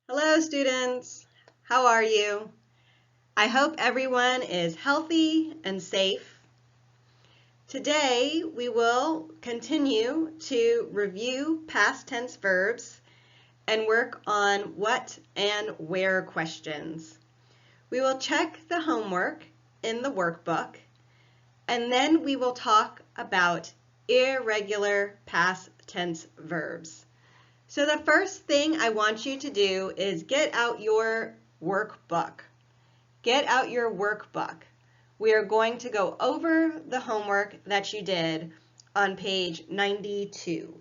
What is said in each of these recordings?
Hello students, how are you? I hope everyone is healthy and safe. Today we will continue to review past tense verbs and work on what and where questions. We will check the homework in the workbook and then we will talk about irregular past tense verbs. So the first thing I want you to do is get out your workbook. Get out your workbook. We are going to go over the homework that you did on page 92.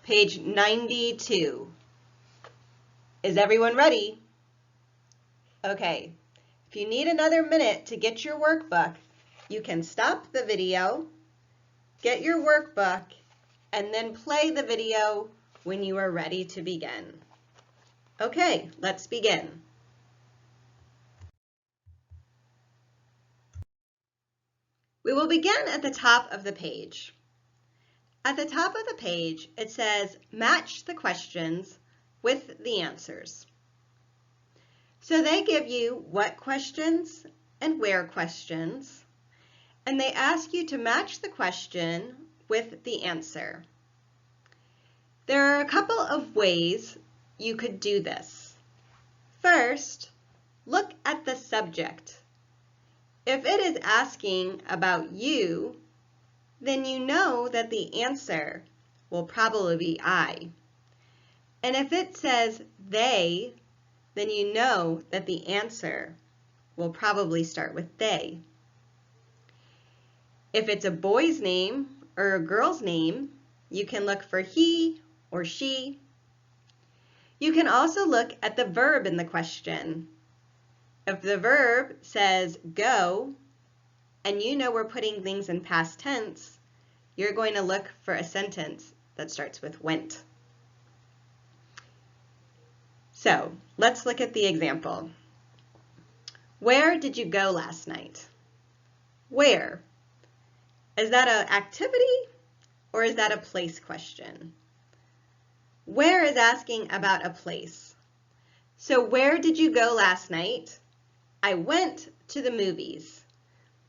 Page 92. Is everyone ready? Okay. If you need another minute to get your workbook, you can stop the video, get your workbook, and then play the video when you are ready to begin. Okay, let's begin. We will begin at the top of the page. At the top of the page, it says, match the questions with the answers. So they give you what questions and where questions, and they ask you to match the question with the answer. There are a couple of ways you could do this. First, look at the subject. If it is asking about you, then you know that the answer will probably be I. And if it says they, then you know that the answer will probably start with they. If it's a boy's name or a girl's name, you can look for he or she. You can also look at the verb in the question. If the verb says go, and you know we're putting things in past tense, you're going to look for a sentence that starts with went. So let's look at the example. Where did you go last night? Where? Is that an activity or is that a place question? Where is asking about a place. So where did you go last night? I went to the movies.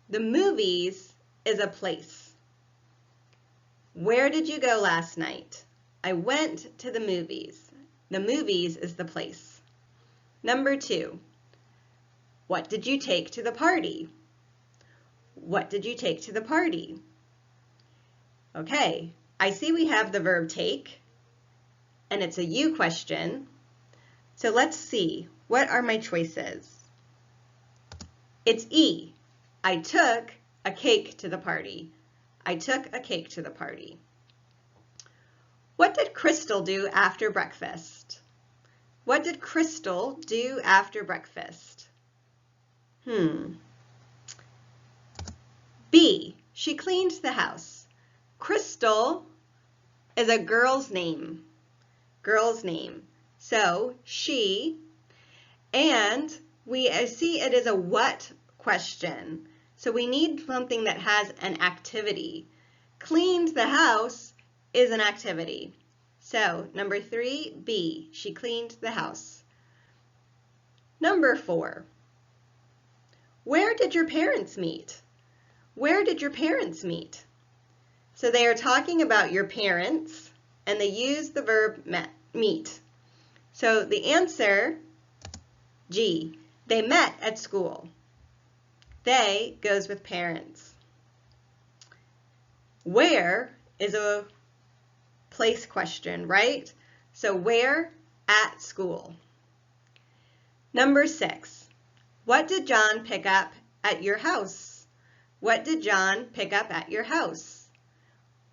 The movies is a place. Where did you go last night? I went to the movies. The movies is the place. Number 2, what did you take to the party? What did you take to the party? Okay, I see we have the verb take, and it's a you question. So let's see, what are my choices? It's E. I took a cake to the party. I took a cake to the party. What did Crystal do after breakfast? What did Crystal do after breakfast? B. She cleaned the house. Crystal is a girl's name. Girl's name. So she, and we see it is a what question. So we need something that has an activity. Cleaned the house is an activity. So number 3, B, she cleaned the house. Number 4, where did your parents meet? Where did your parents meet? So they are talking about your parents and they use the verb meet. So the answer, G, they met at school. They goes with parents. Where is a place question, right? So where? At school. Number 6, what did John pick up at your house? What did John pick up at your house?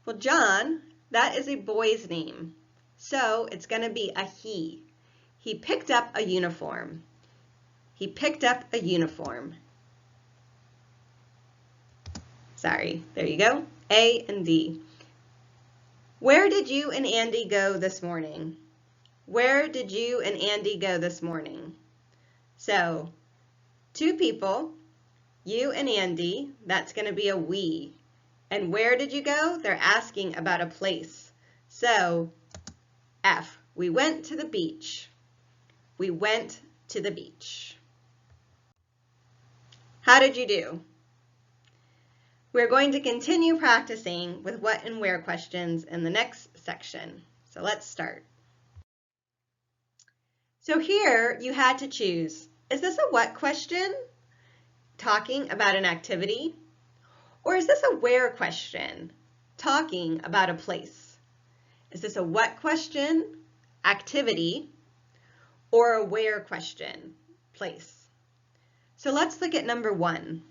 Well, John, that is a boy's name. So it's going to be a he. He picked up a uniform. He picked up a uniform. Sorry, there you go. A and D. Where did you and Andy go this morning? Where did you and Andy go this morning? So, 2 people, you and Andy, that's going to be a we. And where did you go? They're asking about a place. So, F, we went to the beach. We went to the beach. How did you do? We're going to continue practicing with what and where questions in the next section. So let's start. So here you had to choose, is this a what question? Talking about an activity? Or is this a where question? Talking about a place? Is this a what question? Activity? Or a where question? Place? So let's look at number 1.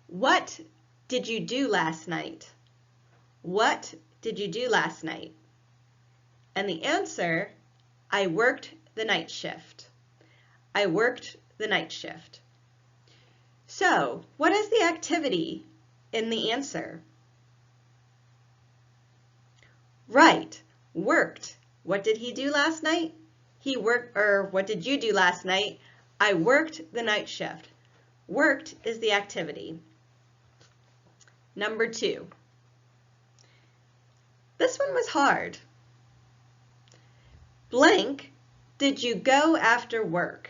What did you do last night? What did you do last night? And the answer, I worked the night shift. I worked the night shift. So, what is the activity in the answer? Right, worked. What did he do last night? He worked, or what did you do last night? I worked the night shift. Worked is the activity. Number 2. This one was hard. Blank, did you go after work?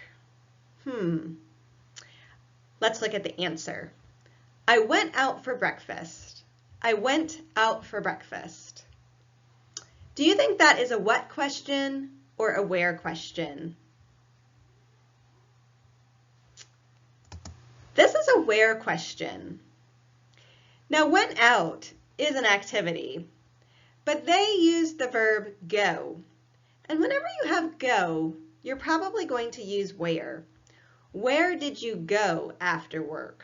Let's look at the answer. I went out for breakfast. I went out for breakfast. Do you think that is a what question or a where question? This is a where question. Now, went out is an activity, but they use the verb go. And whenever you have go, you're probably going to use where. Where did you go after work?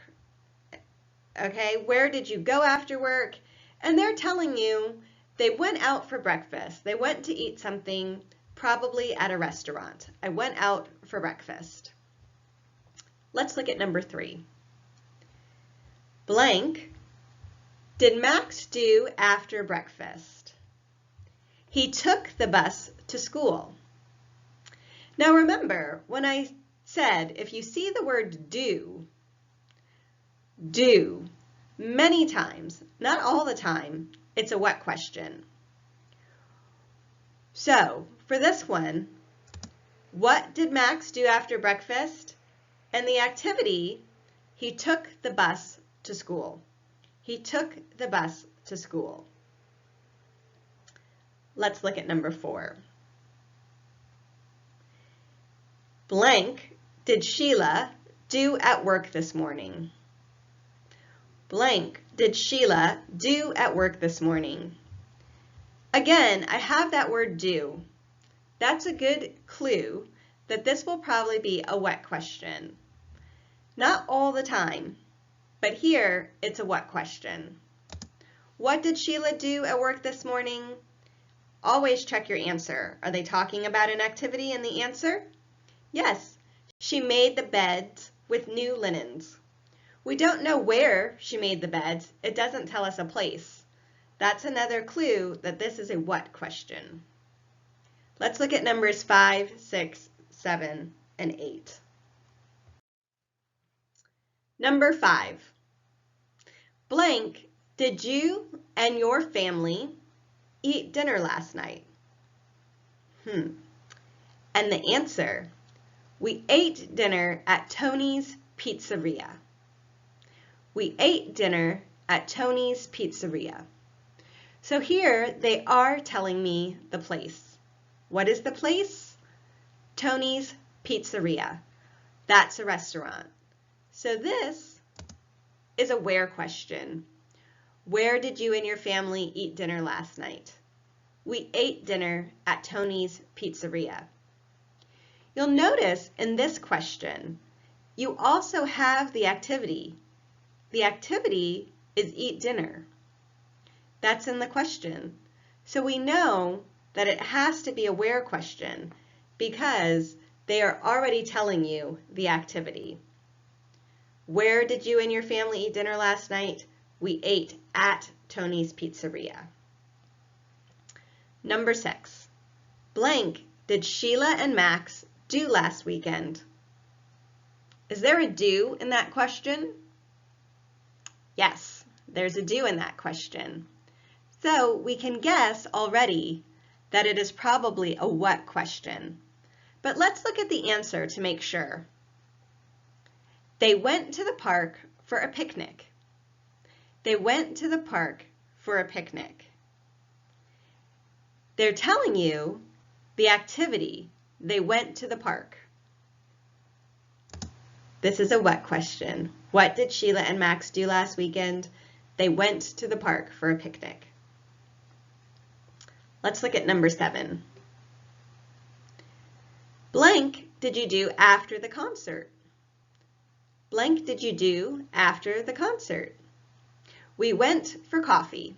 Okay, where did you go after work? And they're telling you they went out for breakfast. They went to eat something, probably at a restaurant. I went out for breakfast. Let's look at number 3. Blank, did Max do after breakfast? He took the bus to school. Now remember, when I said if you see the word do many times, not all the time, it's a what question. So for this one, what did Max do after breakfast? And the activity, he took the bus to school. He took the bus to school. Let's look at number 4. Blank, did Sheila do at work this morning? Blank, did Sheila do at work this morning? Again, I have that word do. That's a good clue that this will probably be a what question. Not all the time, but here it's a what question. What did Sheila do at work this morning? Always check your answer. Are they talking about an activity in the answer? Yes, she made the beds with new linens. We don't know where she made the beds. It doesn't tell us a place. That's another clue that this is a what question. Let's look at numbers 5, 6, 7, and 8. Number 5. Blank, did you and your family eat dinner last night? And the answer, we ate dinner at Tony's Pizzeria. We ate dinner at Tony's Pizzeria. So here they are telling me the place. What is the place? Tony's Pizzeria. That's a restaurant. So this is a where question. Where did you and your family eat dinner last night? We ate dinner at Tony's Pizzeria. You'll notice in this question, you also have the activity. The activity is eat dinner. That's in the question. So we know that it has to be a where question because they are already telling you the activity. Where did you and your family eat dinner last night? We ate at Tony's Pizzeria. Number 6. Blank, did Sheila and Max do last weekend? Is there a do in that question? Yes, there's a do in that question. So we can guess already that it is probably a what question. But let's look at the answer to make sure. They went to the park for a picnic. They went to the park for a picnic. They're telling you the activity. They went to the park. This is a what question. What did Sheila and Max do last weekend? They went to the park for a picnic. Let's look at number 7. Blank did you do after the concert? Blank did you do after the concert? We went for coffee.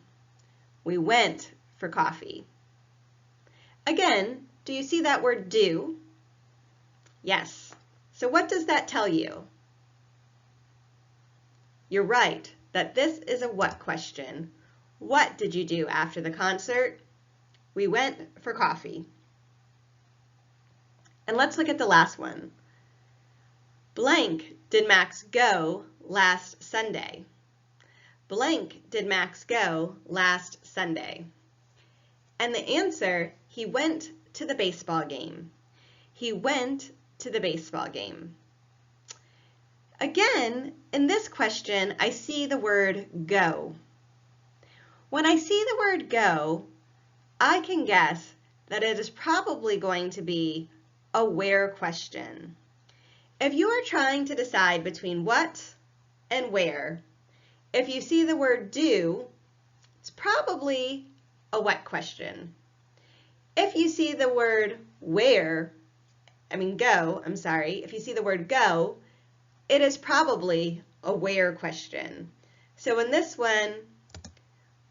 We went for coffee. Again, do you see that word do? Yes. So what does that tell you? You're right, that this is a what question. What did you do after the concert? We went for coffee. And let's look at the last one. Blank did Max go last Sunday? Blank did Max go last Sunday? And the answer, he went to the baseball game. He went to the baseball game. Again, in this question, I see the word go. When I see the word go, I can guess that it is probably going to be a where question. If you are trying to decide between what and where, if you see the word do, it's probably a what question. If you see the word if you see the word go, it is probably a where question. So in this one,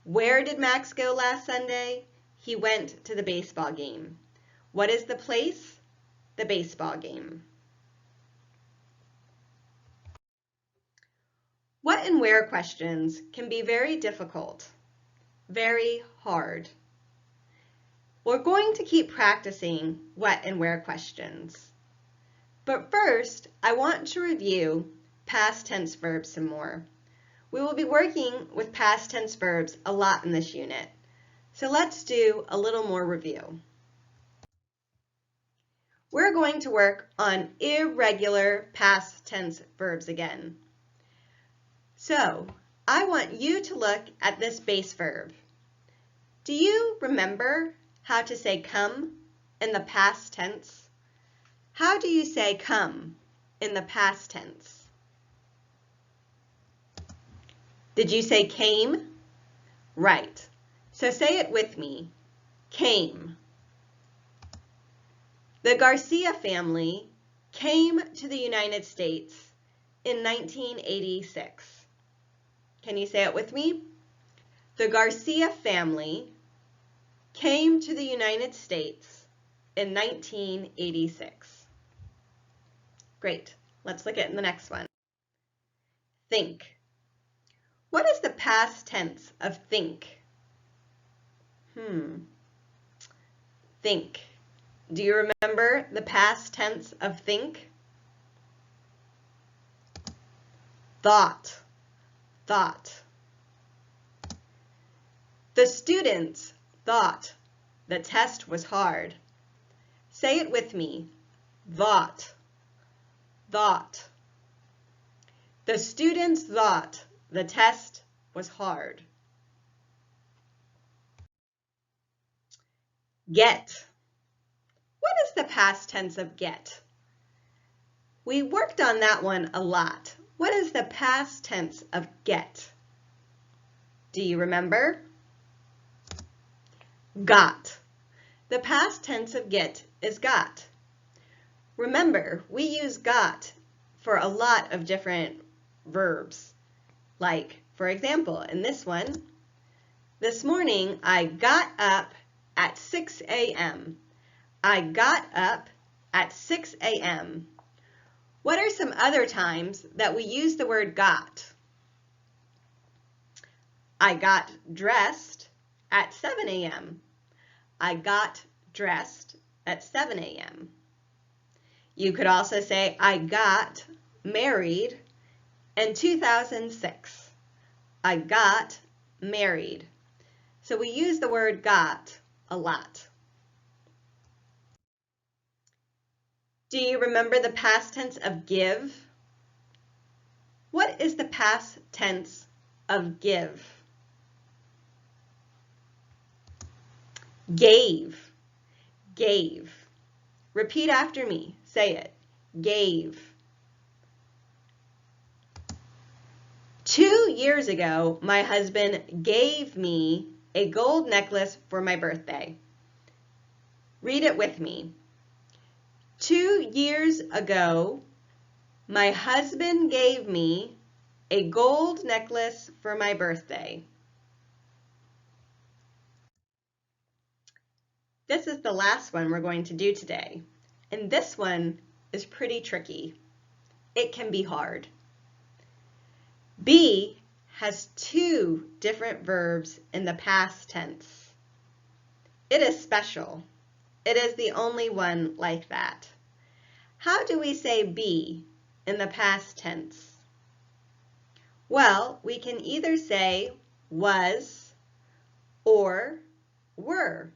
where did Max go last Sunday? He went to the baseball game. What is the place? The baseball game. What and where questions can be very difficult, very hard. We're going to keep practicing what and where questions. But first, I want to review past tense verbs some more. We will be working with past tense verbs a lot in this unit. So let's do a little more review. We're going to work on irregular past tense verbs again. So I want you to look at this base verb. Do you remember how to say come in the past tense? How do you say come in the past tense? Did you say came? Right. So say it with me. Came. The Garcia family came to the United States in 1986. Can you say it with me? The Garcia family came to the United States in 1986. Great. Let's look at the next one. Think. What is the past tense of think? Think. Do you remember the past tense of think? Thought. Thought. The students thought the test was hard. Say it with me. Thought. Thought. The students thought the test was hard. Get. What is the past tense of get? We worked on that one a lot. What is the past tense of get? Do you remember? Got. The past tense of get is got. Remember, we use got for a lot of different verbs. Like, for example, in this one, this morning I got up at 6 a.m. I got up at 6 a.m. What are some other times that we use the word got? I got dressed at 7 a.m. I got dressed at 7 a.m. You could also say, I got married in 2006. I got married. So we use the word got a lot. Do you remember the past tense of give? What is the past tense of give? Gave. Gave. Repeat after me. Say it. Gave. 2 years ago, my husband gave me a gold necklace for my birthday. Read it with me. 2 years ago, my husband gave me a gold necklace for my birthday. This is the last one we're going to do today, and this one is pretty tricky. It can be hard. Be has 2 different verbs in the past tense. It is special. It is the only one like that. How do we say be in the past tense? Well, we can either say was or were.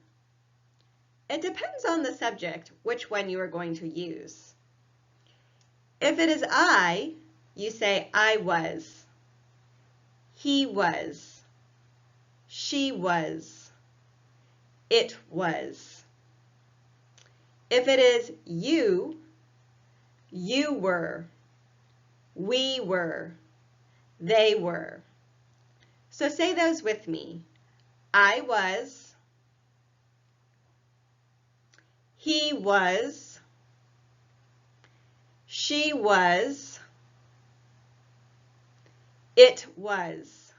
It depends on the subject which one you are going to use. If it is I, you say I was, he was, she was, it was. If it is you were, we were, they were. So say those with me. I was, he was, she was, it was.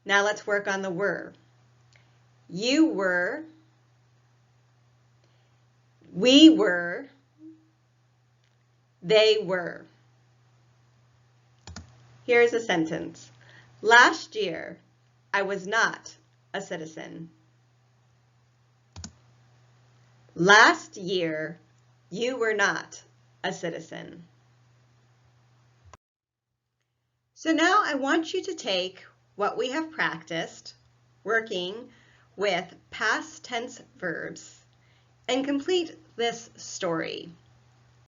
Now let's work on the were. You were, we were, they were. Here's a sentence. Last year, I was not a citizen. Last year, you were not a citizen. So now I want you to take what we have practiced, working with past tense verbs, and complete this story.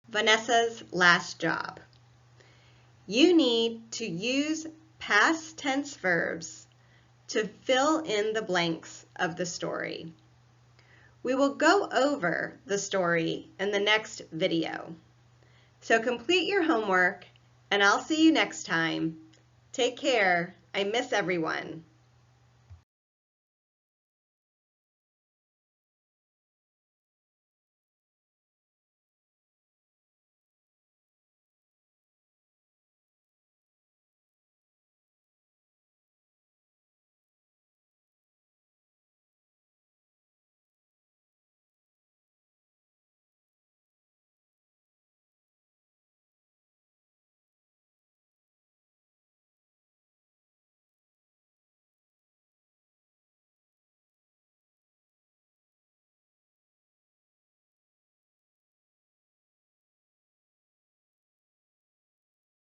Vanessa's last job. You need to use past tense verbs to fill in the blanks of the story. We will go over the story in the next video. So complete your homework, and I'll see you next time. Take care. I miss everyone.